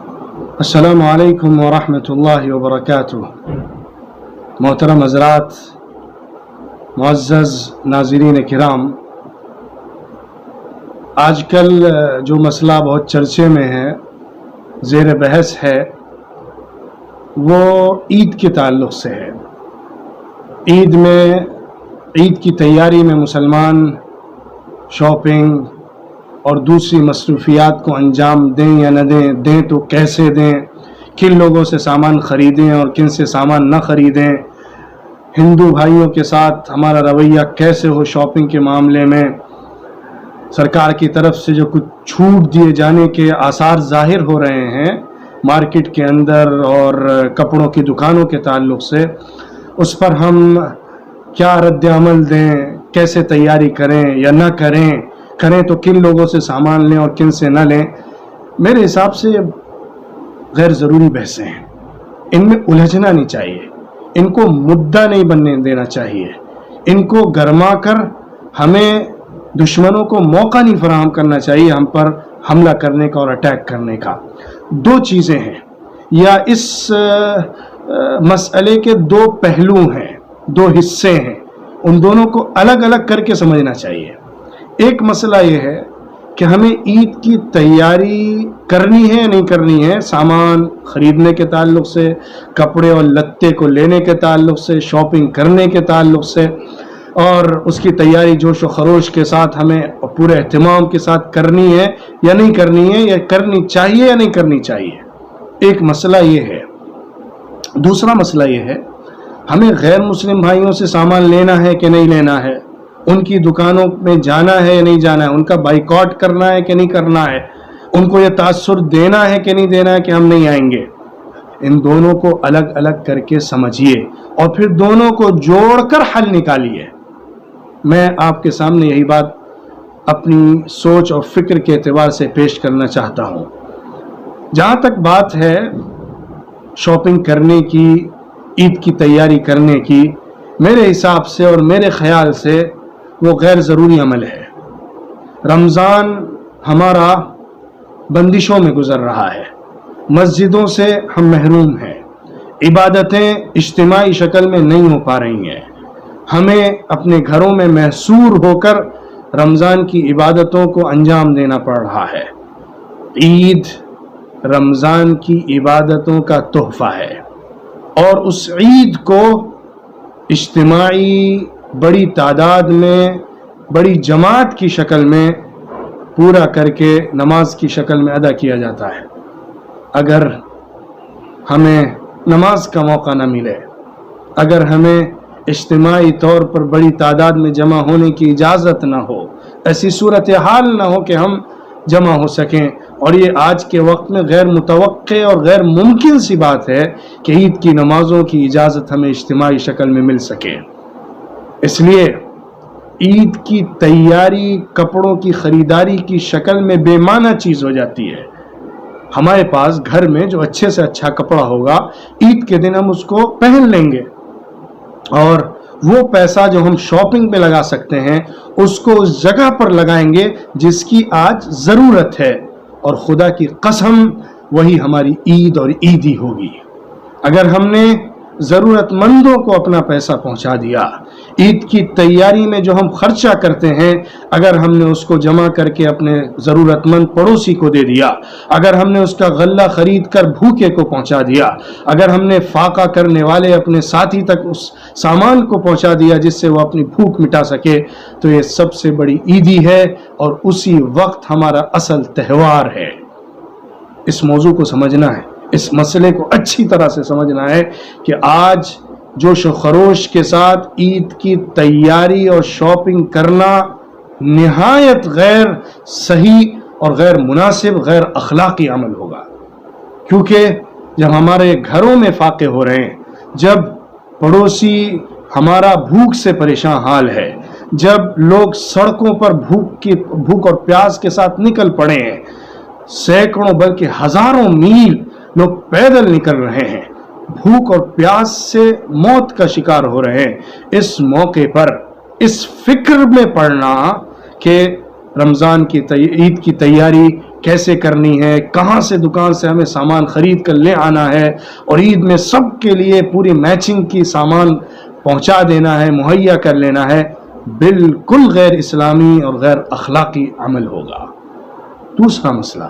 السلام علیکم ورحمۃ اللہ وبرکاتہ۔ محترم حضرات، معزز ناظرین کرام، آج کل جو مسئلہ بہت چرچے میں ہے، زیر بحث ہے، وہ عید کے تعلق سے ہے۔ عید کی تیاری میں مسلمان شاپنگ اور دوسری مصروفیات کو انجام دیں یا نہ دیں تو کیسے دیں، کن لوگوں سے سامان خریدیں اور کن سے سامان نہ خریدیں، ہندو بھائیوں کے ساتھ ہمارا رویہ کیسے ہو شاپنگ کے معاملے میں، سرکار کی طرف سے جو کچھ چھوٹ دیے جانے کے آثار ظاہر ہو رہے ہیں مارکیٹ کے اندر اور کپڑوں کی دکانوں کے تعلق سے، اس پر ہم کیا رد عمل دیں، کیسے تیاری کریں یا نہ کریں تو کن لوگوں سے سامان لیں اور کن سے نہ لیں، میرے حساب سے غیر ضروری بحثیں ہیں۔ ان میں الجھنا نہیں چاہیے، ان کو مدعا نہیں بننے دینا چاہیے، ان کو گرما کر ہمیں دشمنوں کو موقع نہیں فراہم کرنا چاہیے ہم پر حملہ کرنے کا اور اٹیک کرنے کا۔ دو چیزیں ہیں یا اس مسئلے کے دو پہلو ہیں، دو حصے ہیں، ان دونوں کو الگ الگ کر کے سمجھنا چاہیے۔ ایک مسئلہ یہ ہے کہ ہمیں عید کی تیاری کرنی ہے یا نہیں کرنی ہے، سامان خریدنے کے تعلق سے، کپڑے اور لتے کو لینے کے تعلق سے، شاپنگ کرنے کے تعلق سے، اور اس کی تیاری جوش و خروش کے ساتھ ہمیں پورے اہتمام کے ساتھ کرنی ہے یا نہیں کرنی ہے، یا کرنی چاہیے یا نہیں کرنی چاہیے۔ ایک مسئلہ یہ ہے۔ دوسرا مسئلہ یہ ہے، ہمیں غیر مسلم بھائیوں سے سامان لینا ہے کہ نہیں لینا ہے، ان کی دکانوں میں جانا ہے یا نہیں جانا ہے، ان کا بائیکاٹ کرنا ہے کہ نہیں کرنا ہے، ان کو یہ تاثر دینا ہے کہ نہیں دینا ہے کہ ہم نہیں آئیں گے۔ ان دونوں کو الگ الگ کر کے سمجھیے اور پھر دونوں کو جوڑ کر حل نکالیے۔ میں آپ کے سامنے یہی بات اپنی سوچ اور فکر کے اعتبار سے پیش کرنا چاہتا ہوں۔ جہاں تک بات ہے شاپنگ کرنے کی، عید کی تیاری کرنے کی، میرے حساب سے اور میرے خیال سے وہ غیر ضروری عمل ہے۔ رمضان ہمارا بندشوں میں گزر رہا ہے، مسجدوں سے ہم محروم ہیں، عبادتیں اجتماعی شکل میں نہیں ہو پا رہی ہیں، ہمیں اپنے گھروں میں محصور ہو کر رمضان کی عبادتوں کو انجام دینا پڑ رہا ہے۔ عید رمضان کی عبادتوں کا تحفہ ہے، اور اس عید کو اجتماعی بڑی تعداد میں، بڑی جماعت کی شکل میں پورا کر کے نماز کی شکل میں ادا کیا جاتا ہے۔ اگر ہمیں نماز کا موقع نہ ملے، اگر ہمیں اجتماعی طور پر بڑی تعداد میں جمع ہونے کی اجازت نہ ہو، ایسی صورتحال نہ ہو کہ ہم جمع ہو سکیں، اور یہ آج کے وقت میں غیر متوقع اور غیر ممکن سی بات ہے کہ عید کی نمازوں کی اجازت ہمیں اجتماعی شکل میں مل سکے۔ اس لیے عید کی تیاری کپڑوں کی خریداری کی شکل میں بے معنی چیز ہو جاتی ہے۔ ہمارے پاس گھر میں جو اچھے سے اچھا کپڑا ہوگا، عید کے دن ہم اس کو پہن لیں گے، اور وہ پیسہ جو ہم شاپنگ پہ لگا سکتے ہیں اس کو اس جگہ پر لگائیں گے جس کی آج ضرورت ہے، اور خدا کی قسم وہی ہماری عید اور عیدی ہوگی۔ اگر ہم نے ضرورت مندوں کو اپنا پیسہ پہنچا دیا، عید کی تیاری میں جو ہم خرچہ کرتے ہیں اگر ہم نے اس کو جمع کر کے اپنے ضرورت مند پڑوسی کو دے دیا، اگر ہم نے اس کا غلہ خرید کر بھوکے کو پہنچا دیا، اگر ہم نے فاقہ کرنے والے اپنے ساتھی تک اس سامان کو پہنچا دیا جس سے وہ اپنی بھوک مٹا سکے، تو یہ سب سے بڑی عیدی ہے، اور اسی وقت ہمارا اصل تہوار ہے۔ اس موضوع کو سمجھنا ہے، اس مسئلے کو اچھی طرح سے سمجھنا ہے کہ آج جوش و خروش کے ساتھ عید کی تیاری اور شاپنگ کرنا نہایت غیر صحیح اور غیر مناسب، غیر اخلاقی عمل ہوگا، کیونکہ جب ہمارے گھروں میں فاقے ہو رہے ہیں، جب پڑوسی ہمارا بھوک سے پریشان حال ہے، جب لوگ سڑکوں پر بھوک اور پیاس کے ساتھ نکل پڑے ہیں، سینکڑوں بلکہ ہزاروں میل لوگ پیدل نکل رہے ہیں، بھوک اور پیاس سے موت کا شکار ہو رہے ہیں، اس موقع پر اس فکر میں پڑنا کہ رمضان کی عید کی تیاری کیسے کرنی ہے، کہاں سے دکان سے ہمیں سامان خرید کر لے آنا ہے، اور عید میں سب کے لیے پوری میچنگ کی سامان پہنچا دینا ہے، مہیا کر لینا ہے، بالکل غیر اسلامی اور غیر اخلاقی عمل ہوگا۔ دوسرا مسئلہ،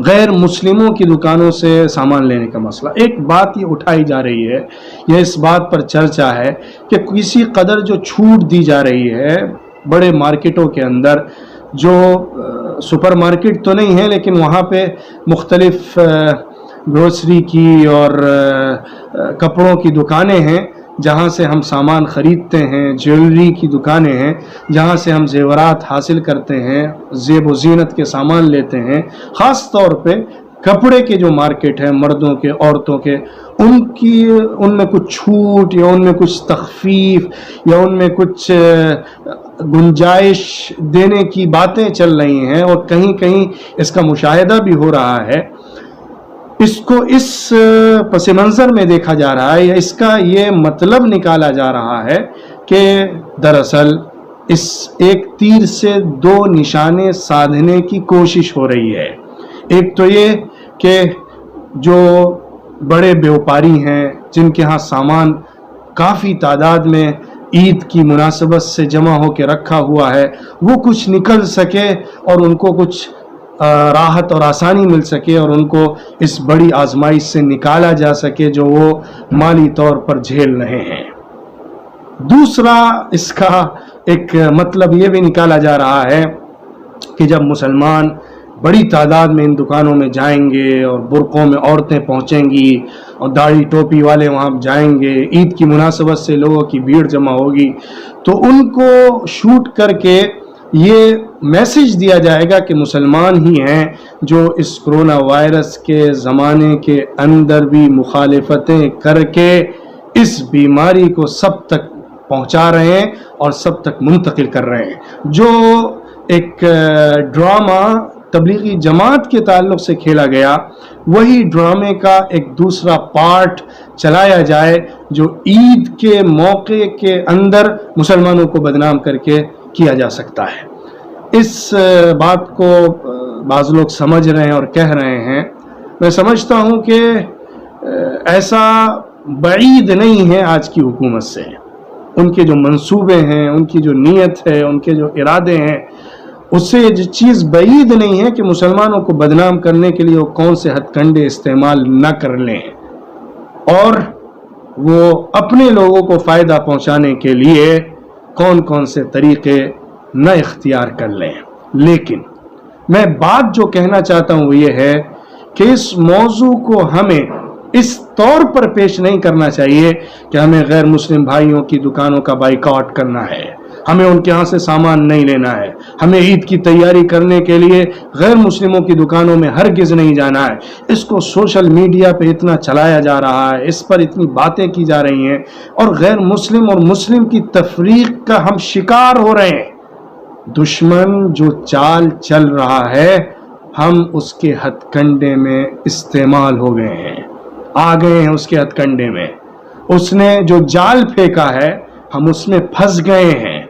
غیر مسلموں کی دکانوں سے سامان لینے کا مسئلہ۔ ایک بات یہ اٹھائی جا رہی ہے، یہ اس بات پر چرچا ہے کہ کسی قدر جو چھوٹ دی جا رہی ہے بڑے مارکیٹوں کے اندر، جو سپر مارکیٹ تو نہیں ہے لیکن وہاں پہ مختلف گروسری کی اور کپڑوں کی دکانیں ہیں جہاں سے ہم سامان خریدتے ہیں، جیولری کی دکانیں ہیں جہاں سے ہم زیورات حاصل کرتے ہیں، زیب و زینت کے سامان لیتے ہیں، خاص طور پہ کپڑے کے جو مارکیٹ ہیں مردوں کے، عورتوں کے، ان میں کچھ چھوٹ یا ان میں کچھ تخفیف یا ان میں کچھ گنجائش دینے کی باتیں چل رہی ہیں، اور کہیں کہیں اس کا مشاہدہ بھی ہو رہا ہے۔ اس کو اس پس منظر میں دیکھا جا رہا ہے، یا اس کا یہ مطلب نکالا جا رہا ہے کہ دراصل اس ایک تیر سے دو نشانے سادھنے کی کوشش ہو رہی ہے۔ ایک تو یہ کہ جو بڑے بیوپاری ہیں جن کے ہاں سامان کافی تعداد میں عید کی مناسبت سے جمع ہو کے رکھا ہوا ہے، وہ کچھ نکل سکے اور ان کو کچھ راحت اور آسانی مل سکے اور ان کو اس بڑی آزمائش سے نکالا جا سکے جو وہ مالی طور پر جھیل رہے ہیں۔ دوسرا اس کا ایک مطلب یہ بھی نکالا جا رہا ہے کہ جب مسلمان بڑی تعداد میں ان دکانوں میں جائیں گے اور برقعوں میں عورتیں پہنچیں گی اور داڑھی ٹوپی والے وہاں جائیں گے، عید کی مناسبت سے لوگوں کی بھیڑ جمع ہوگی، تو ان کو شوٹ کر کے یہ میسج دیا جائے گا کہ مسلمان ہی ہیں جو اس کرونا وائرس کے زمانے کے اندر بھی مخالفتیں کر کے اس بیماری کو سب تک پہنچا رہے ہیں اور سب تک منتقل کر رہے ہیں۔ جو ایک ڈرامہ تبلیغی جماعت کے تعلق سے کھیلا گیا، وہی ڈرامے کا ایک دوسرا پارٹ چلایا جائے جو عید کے موقع کے اندر مسلمانوں کو بدنام کر کے کیا جا سکتا ہے۔ اس بات کو بعض لوگ سمجھ رہے ہیں اور کہہ رہے ہیں، میں سمجھتا ہوں کہ ایسا بعید نہیں ہے آج کی حکومت سے۔ ان کے جو منصوبے ہیں، ان کی جو نیت ہے، ان کے جو ارادے ہیں، اس سے یہ چیز بعید نہیں ہے کہ مسلمانوں کو بدنام کرنے کے لیے وہ کون سے ہتھ کنڈے استعمال نہ کر لیں اور وہ اپنے لوگوں کو فائدہ پہنچانے کے لیے کون کون سے طریقے نہ اختیار کر لیں۔ لیکن میں بات جو کہنا چاہتا ہوں وہ یہ ہے کہ اس موضوع کو ہمیں اس طور پر پیش نہیں کرنا چاہیے کہ ہمیں غیر مسلم بھائیوں کی دکانوں کا بائیکاٹ کرنا ہے، ہمیں ان کے ہاں سے سامان نہیں لینا ہے، ہمیں عید کی تیاری کرنے کے لیے غیر مسلموں کی دکانوں میں ہرگز نہیں جانا ہے۔ اس کو سوشل میڈیا پہ اتنا چلایا جا رہا ہے، اس پر اتنی باتیں کی جا رہی ہیں، اور غیر مسلم اور مسلم کی تفریق کا ہم شکار ہو رہے ہیں۔ دشمن جو چال چل رہا ہے ہم اس کے ہتھ کنڈے میں استعمال ہو گئے ہیں، آ گئے ہیں اس کے ہتھ کنڈے میں۔ اس نے جو جال پھینکا ہے ہم اس میں پھنس گئے ہیں،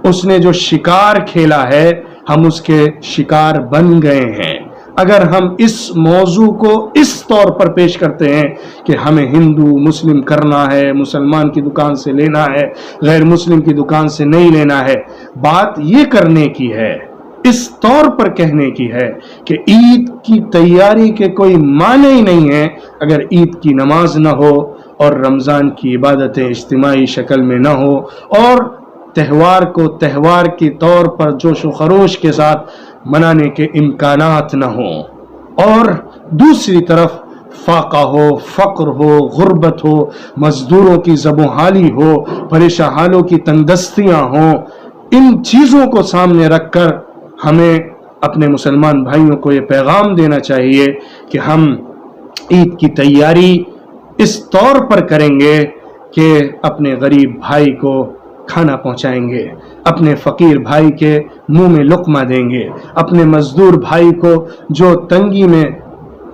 اس نے جو شکار کھیلا ہے ہم اس کے شکار بن گئے ہیں۔ اگر ہم اس موضوع کو اس طور پر پیش کرتے ہیں کہ ہمیں ہندو مسلم کرنا ہے، مسلمان کی دکان سے لینا ہے، غیر مسلم کی دکان سے نہیں لینا ہے، بات یہ کرنے کی ہے، اس طور پر کہنے کی ہے کہ عید کی تیاری کے کوئی معنی ہی نہیں ہے اگر عید کی نماز نہ ہو اور رمضان کی عبادتیں اجتماعی شکل میں نہ ہو اور تہوار کو تہوار کے طور پر جوش و خروش کے ساتھ منانے کے امکانات نہ ہوں، اور دوسری طرف فاقہ ہو، فقر ہو، غربت ہو، مزدوروں کی زب و حالی ہو، پریشان حالوں کی تنگدستیاں ہوں۔ ان چیزوں کو سامنے رکھ کر ہمیں اپنے مسلمان بھائیوں کو یہ پیغام دینا چاہیے کہ ہم عید کی تیاری اس طور پر کریں گے کہ اپنے غریب بھائی کو کھانا پہنچائیں گے، اپنے فقیر بھائی کے منہ میں لقمہ دیں گے، اپنے مزدور بھائی کو جو تنگی میں